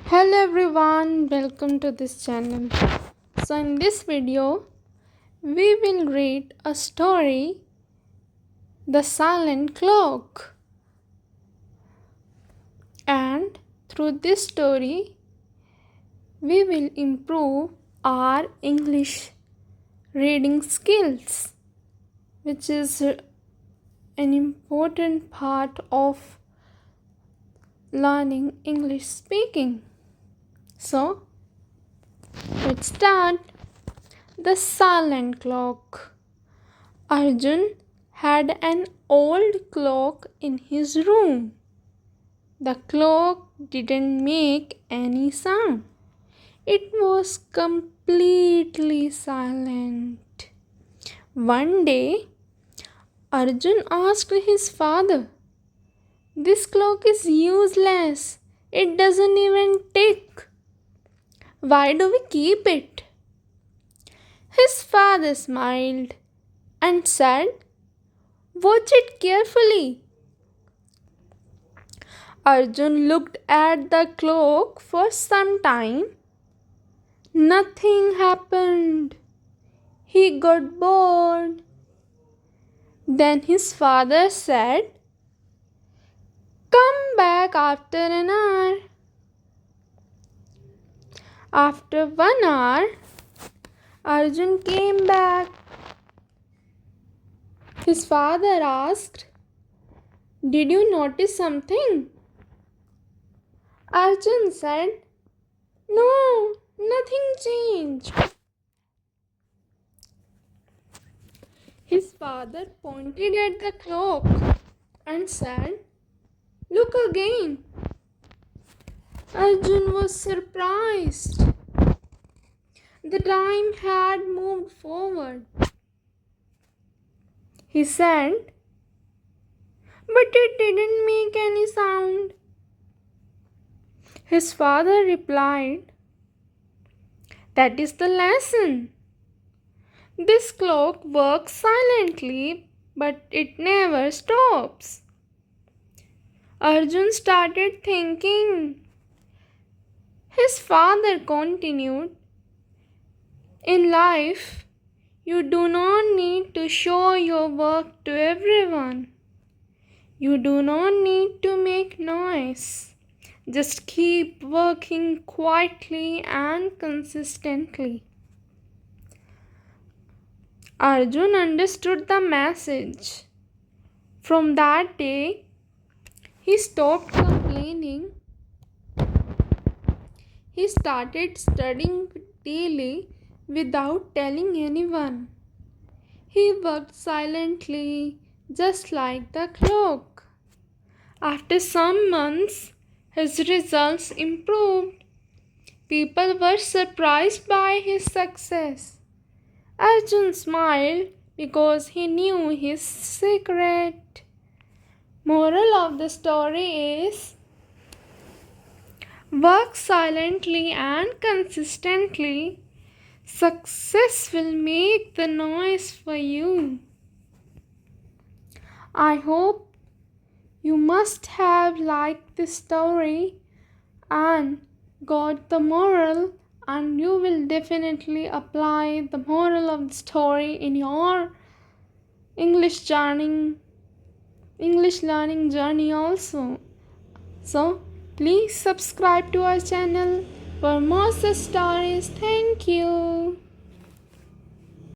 Hello everyone, welcome to this channel. So in this video, we will read a story, The Silent Clock. And through this story, we will improve our English reading skills, which is an important part of learning English speaking. So, let's start. The Silent Clock. Arjun had an old clock in his room. The clock didn't make any sound. It was completely silent. One day, Arjun asked his father, "This clock is useless. It doesn't even tick. Why do we keep it?" His father smiled and said, "Watch it carefully." Arjun looked at the clock for some time. Nothing happened. He got bored. Then his father said, "Come back after an hour." After 1 hour, Arjun came back. His father asked, "Did you notice something?" Arjun said, "No, nothing changed." His father pointed at the clock and said, "Look again." Arjun was surprised. The time had moved forward. He said, "But it didn't make any sound." His father replied, "That is the lesson. This clock works silently, but it never stops." Arjun started thinking. His father continued, "In life, you do not need to show your work to everyone. You do not need to make noise. Just keep working quietly and consistently." Arjun understood the message. From that day, he stopped complaining. He started studying daily without telling anyone. He worked silently, just like the clock. After some months, his results improved. People were surprised by his success. Arjun smiled because he knew his secret. Moral of the story is: work silently and consistently. Success will make the noise for you. I hope you must have liked this story and got the moral, and you will definitely apply the moral of the story in your English learning journey also. So please subscribe to our channel for more such stories. Thank you.